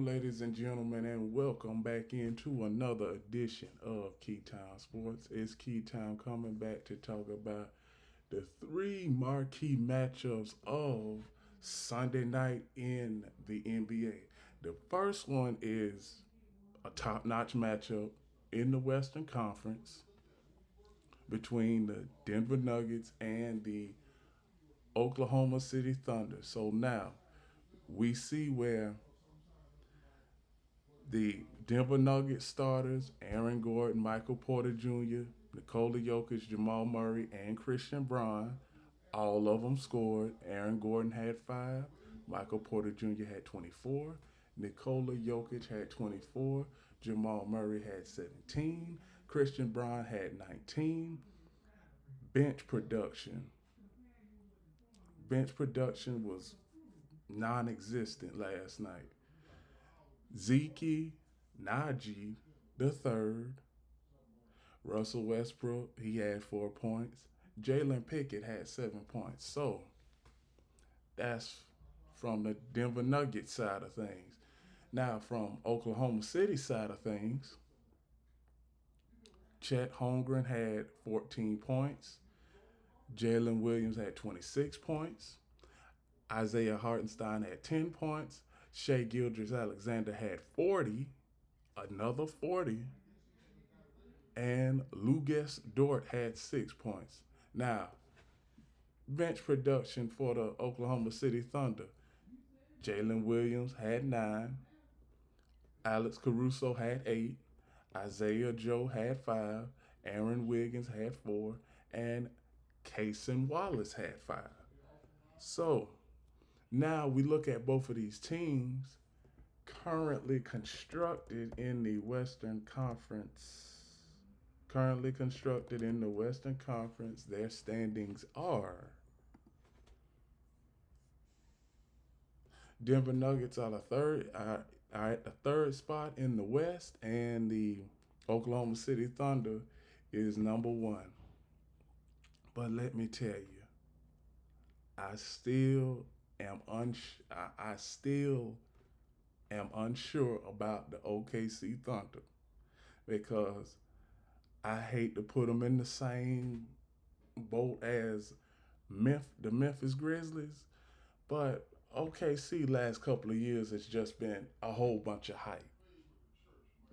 Ladies and gentlemen, and welcome back into another edition of Key Time Sports. It's Key Time coming back to talk about the three marquee matchups of Sunday night in the NBA. The first one is a top notch matchup in the Western Conference between the Denver Nuggets and the Oklahoma City Thunder. So now we see where the Denver Nuggets starters, Aaron Gordon, Michael Porter Jr., Nikola Jokic, Jamal Murray, and Christian Braun, all of them scored. Aaron Gordon had 5. Michael Porter Jr. had 24. Nikola Jokic had 24. Jamal Murray had 17. Christian Braun had 19. Bench production. Bench production was non existent last night. Zeke Naji the third, Russell Westbrook, he had 4 points. Jalen Pickett had 7 points. So that's from the Denver Nuggets side of things. Now from Oklahoma City side of things, Chet Holmgren had 14 points. Jalen Williams had 26 points. Isaiah Hartenstein had 10 points. Shea Gildress Alexander had 40, another 40, and Lugas Dort had 6 points. Now, bench production for the Oklahoma City Thunder. Jalen Williams had 9, Alex Caruso had 8, Isaiah Joe had 5, Aaron Wiggins had 4, and Cason Wallace had 5. So now we look at both of these teams currently constructed in the Western Conference. Currently constructed in the Western Conference, their standings are Denver Nuggets are at the third spot in the West, and the Oklahoma City Thunder is number one. But let me tell you, I still I still am unsure about the OKC Thunder because I hate to put them in the same boat as the Memphis Grizzlies, but OKC last couple of years has just been a whole bunch of hype.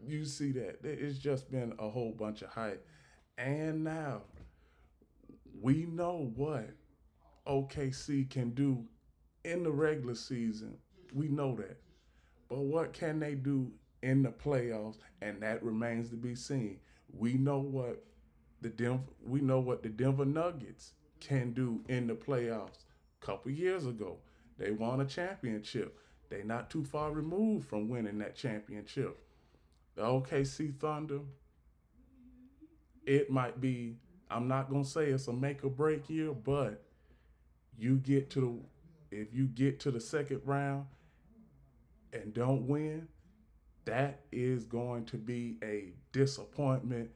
You see that? It's just been a whole bunch of hype. And now we know what OKC can do in the regular season. We know that. But what can they do in the playoffs? And that remains to be seen. We know what the Denver Nuggets can do in the playoffs. A couple years ago, they won a championship. They not too far removed from winning that championship. The OKC Thunder, it might be, I'm not gonna say it's a make or break year, but you get to if you get to the second round and don't win, that is going to be a disappointment,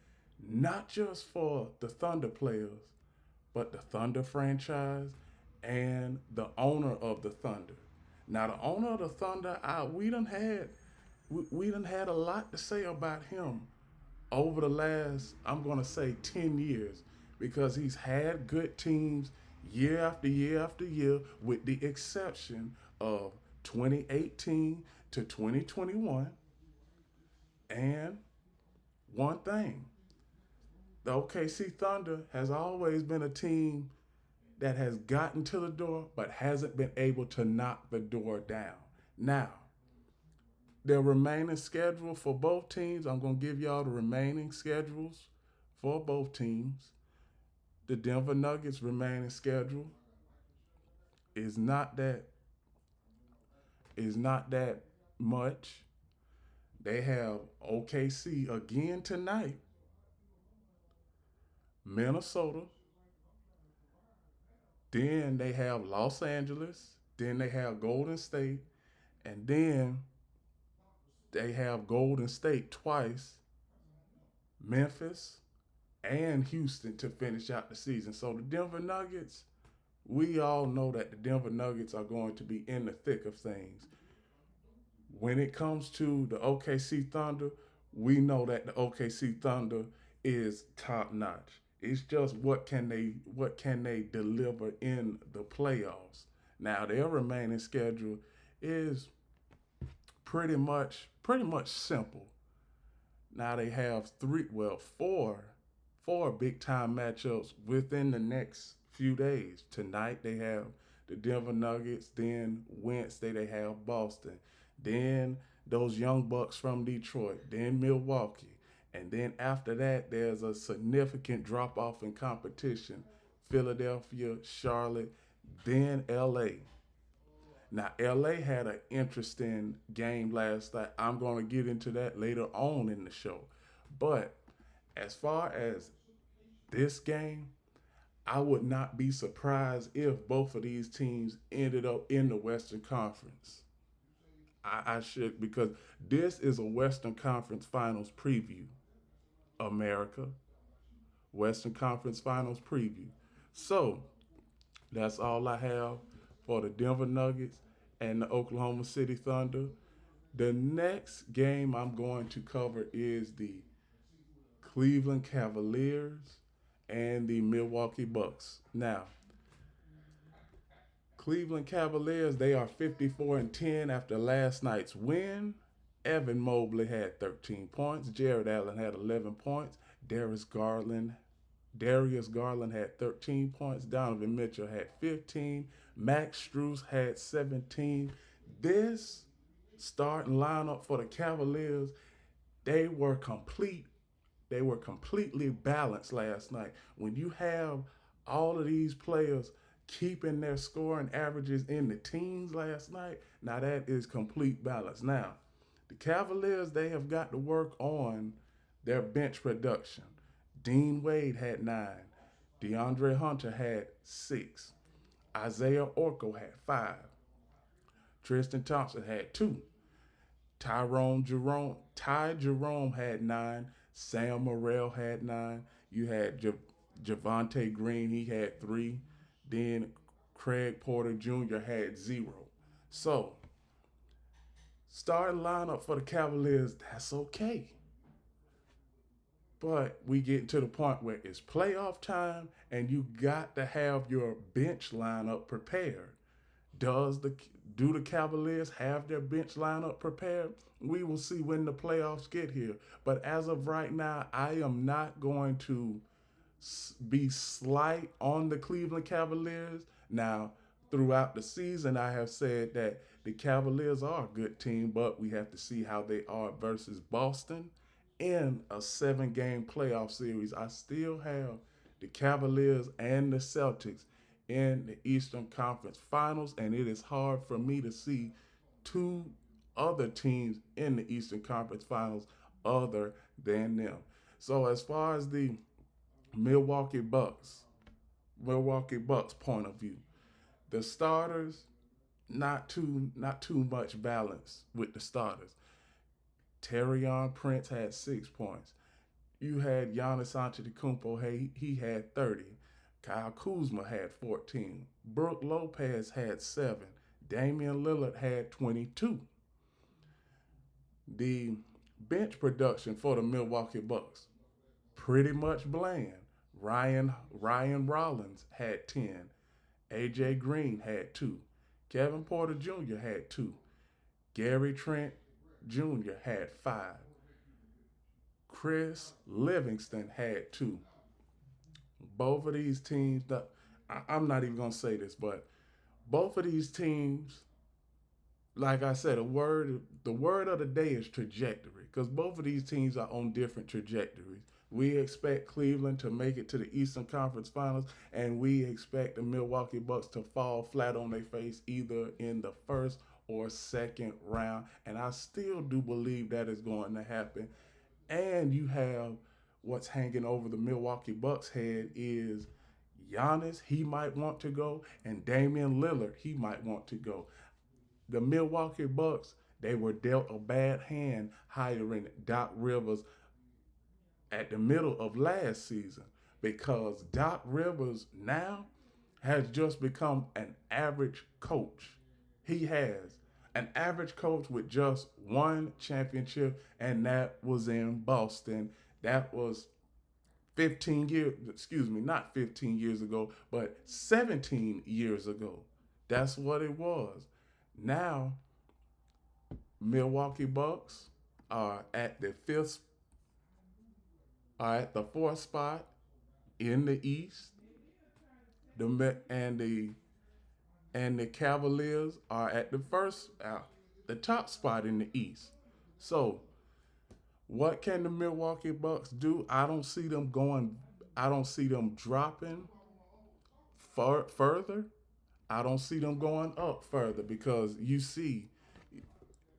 not just for the Thunder players, but the Thunder franchise and the owner of the Thunder. Now, the owner of the Thunder, we done had a lot to say about him over the last, I'm gonna say, 10 years, because he's had good teams year after year after year, with the exception of 2018 to 2021. And one thing, the OKC Thunder has always been a team that has gotten to the door but hasn't been able to knock the door down. Now, the remaining schedule for both teams, I'm going to give y'all the remaining schedules for both teams. The Denver Nuggets remaining schedule is not that is not that much. They have OKC again tonight, Minnesota, then they have Los Angeles, then they have Golden State, and then they have Golden State twice, Memphis, and Houston to finish out the season. So the Denver Nuggets, we all know that the Denver Nuggets are going to be in the thick of things. When it comes to the OKC Thunder, we know that the OKC Thunder is top notch. It's just what can they deliver in the playoffs. Now their remaining schedule is pretty much simple. Now they have four big time matchups within the next few days. Tonight they have the Denver Nuggets, then Wednesday they have Boston, then those young bucks from Detroit, then Milwaukee. And then after that, there's a significant drop off in competition. Philadelphia, Charlotte, then LA. Now, LA had an interesting game last night. I'm going to get into that later on in the show. But as far as this game, I would not be surprised if both of these teams ended up in the Western Conference. I should, because this is a Western Conference Finals preview. America, Western Conference Finals preview. So that's all I have for the Denver Nuggets and the Oklahoma City Thunder. The next game I'm going to cover is the Cleveland Cavaliers and the Milwaukee Bucks. Now, Cleveland Cavaliers, they are 54-10 after last night's win. Evan Mobley had 13 points. Jared Allen had 11 points. Darius Garland had 13 points. Donovan Mitchell had 15. Max Strus had 17. This starting lineup for the Cavaliers, they were complete. They were completely balanced last night. When you have all of these players keeping their scoring averages in the teens last night, now that is complete balance. Now, the Cavaliers, they have got to work on their bench production. Dean Wade had 9. DeAndre Hunter had 6. Isaiah Orko had 5. Tristan Thompson had 2. Ty Jerome had 9. Sam Morrell had 9. You had Javante Green, he had 3. Then Craig Porter Jr. had 0. So, starting lineup for the Cavaliers, that's okay. But we get to the point where it's playoff time and you got to have your bench lineup prepared. Does the do the Cavaliers have their bench lineup prepared? We will see when the playoffs get here. But as of right now, I am not going to be slight on the Cleveland Cavaliers. Now, throughout the season, I have said that the Cavaliers are a good team, but we have to see how they are versus Boston in a 7 game playoff series. I still have the Cavaliers and the Celtics in the Eastern Conference Finals, and it is hard for me to see two other teams in the Eastern Conference Finals other than them. So as far as the Milwaukee Bucks, Milwaukee Bucks point of view, the starters, not too much balance with the starters. Terrion Prince had 6 points. You had Giannis Antetokounmpo, he had 30. Kyle Kuzma had 14. Brooke Lopez had 7. Damian Lillard had 22. The bench production for the Milwaukee Bucks, pretty much bland. Ryan Rollins had 10. AJ Green had 2. Kevin Porter Jr. had 2. Gary Trent Jr. had 5. Chris Livingston had 2. Both of these teams, I'm not even going to say this, but both of these teams, like I said, the word of the day is trajectory, because both of these teams are on different trajectories. We expect Cleveland to make it to the Eastern Conference Finals, and we expect the Milwaukee Bucks to fall flat on their face either in the first or second round. And I still do believe that is going to happen. And you have what's hanging over the Milwaukee Bucks' head is Giannis, he might want to go, and Damian Lillard, he might want to go. The Milwaukee Bucks, they were dealt a bad hand hiring Doc Rivers at the middle of last season, because Doc Rivers now has just become an average coach. He has. An average coach with just one championship, and that was in Boston. That was 15 years, excuse me, not 15 years ago, but 17 years ago. That's what it was. Now, Milwaukee Bucks are at the fourth spot in the East. The Cavaliers are at the top spot in the East. So, what can the Milwaukee Bucks do? I don't see them going. I don't see them dropping further. I don't see them going up further because you see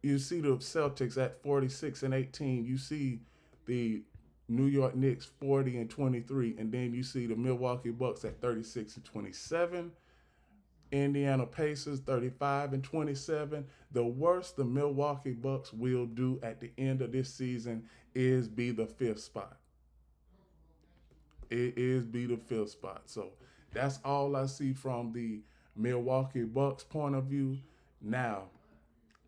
the Celtics at 46-18. You see the New York Knicks 40-23, and then you see the Milwaukee Bucks at 36-27. Indiana Pacers 35-27. The worst the Milwaukee Bucks will do at the end of this season is be the fifth spot. It is be the fifth spot. So that's all I see from the Milwaukee Bucks point of view. Now,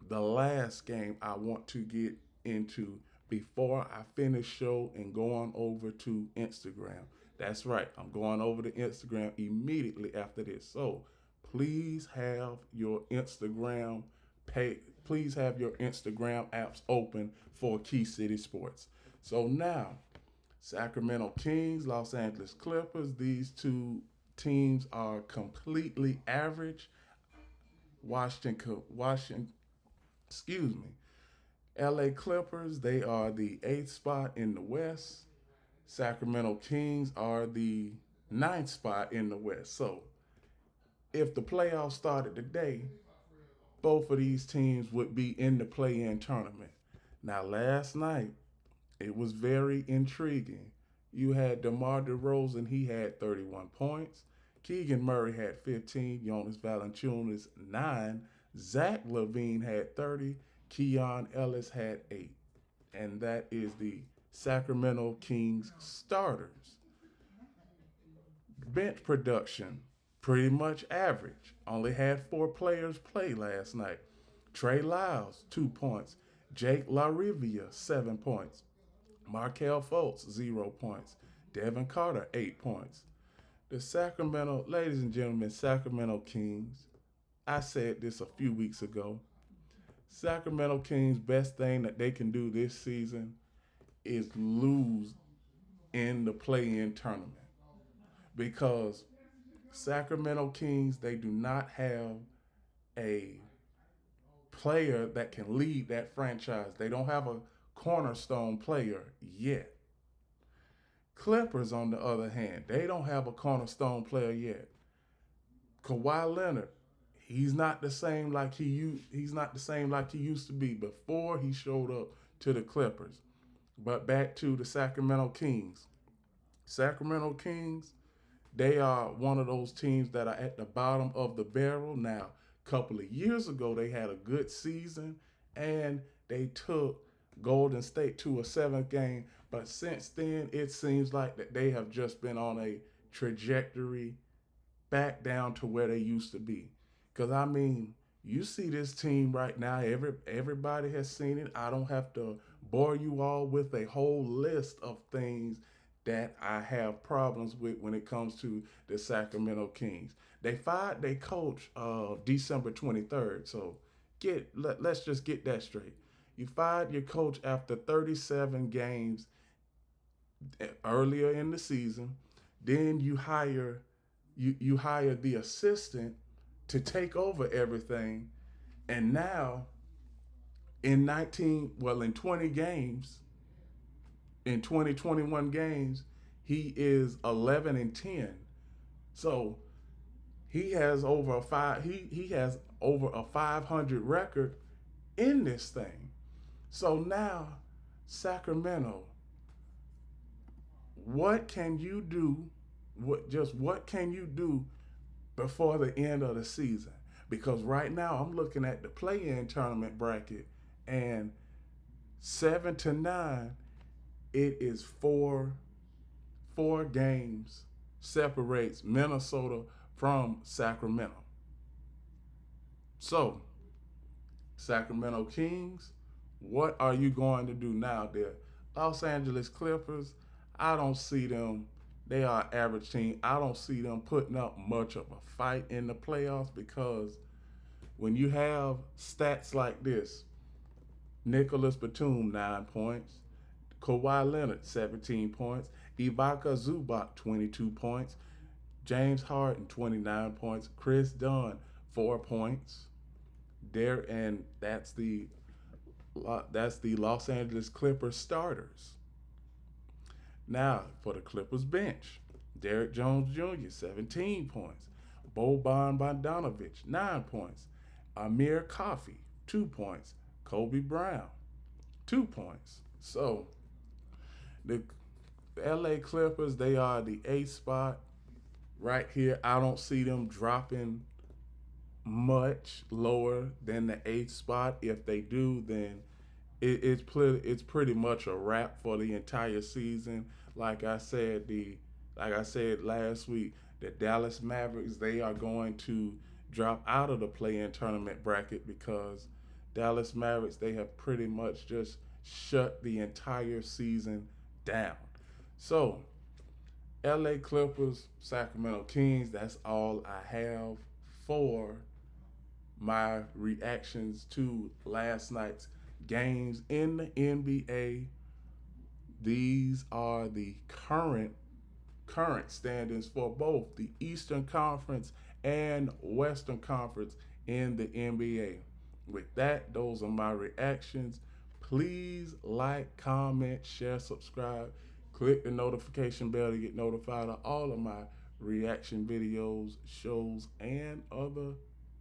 the last game I want to get into before I finish show and go on over to Instagram. That's right. I'm going over to Instagram immediately after this. So please have your Instagram please have your Instagram apps open for Key City Sports. So now, Sacramento Kings, Los Angeles Clippers, these two teams are completely average. Washington, excuse me. LA Clippers, they are the eighth spot in the West. Sacramento Kings are the ninth spot in the West. So if the playoffs started today, both of these teams would be in the play-in tournament. Now, last night, it was very intriguing. You had DeMar DeRozan, he had 31 points. Keegan Murray had 15. Jonas Valanciunas, 9. Zach LaVine had 30. Keon Ellis had 8. And that is the Sacramento Kings starters. Bench production, pretty much average. Only had 4 players play last night. Trey Lyles, 2 points. Jake LaRivia, 7 points. Markelle Fultz, 0 points. Devin Carter, 8 points. The ladies and gentlemen, Sacramento Kings, I said this a few weeks ago. Sacramento Kings' best thing that they can do this season is lose in the play-in tournament. Because Sacramento Kings, they do not have a player that can lead that franchise. They don't have a cornerstone player yet. Clippers, on the other hand, they don't have a cornerstone player yet. Kawhi Leonard, he's not the same like he used to be before he showed up to the Clippers. But back to the Sacramento Kings. Sacramento Kings, they are one of those teams that are at the bottom of the barrel. Now, a couple of years ago, they had a good season and they took Golden State to a 7th game. But since then, it seems like that they have just been on a trajectory back down to where they used to be. Because, I mean, you see this team right now. Everybody has seen it. I don't have to bore you all with a whole list of things that I have problems with when it comes to the Sacramento Kings. They fired their coach December 23rd. So let's just get that straight. You fired your coach after 37 games earlier in the season. Then you hire the assistant to take over everything. And now in 20 games, in 21 games, he is 11-10. So he has over a 500 record in this thing. So now, Sacramento, what can you do? What can you do before the end of the season? Because right now I'm looking at the play-in tournament bracket, and 7-9, it is four games separates Minnesota from Sacramento. So Sacramento Kings, what are you going to do now there? Los Angeles Clippers, I don't see them. They are an average team. I don't see them putting up much of a fight in the playoffs because when you have stats like this, Nicholas Batum, 9 points. Kawhi Leonard, 17 points. Ibaka Zubac, 22 points. James Harden, 29 points. Chris Dunn, 4 points. There, and that's the Los Angeles Clippers starters. Now for the Clippers bench, Derrick Jones Jr. 17 points, Boban Bogdanovic 9 points, Amir Coffey 2 points, Kobe Brown 2 points. So the LA Clippers, they are the eighth spot right here. I don't see them dropping much lower than the eighth spot. If they do, then it's pretty much a wrap for the entire season. Like I said last week, the Dallas Mavericks, they are going to drop out of the play-in tournament bracket because Dallas Mavericks, they have pretty much just shut the entire season down. So LA Clippers, Sacramento Kings, that's all I have for my reactions to last night's games in the NBA. These are the current standings for both the Eastern Conference and Western Conference in the NBA. With that, those are my reactions. Please like, comment, share, subscribe. Click the notification bell to get notified of all of my reaction videos, shows, and other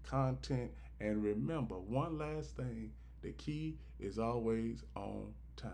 content. And remember, one last thing, the key is always on time.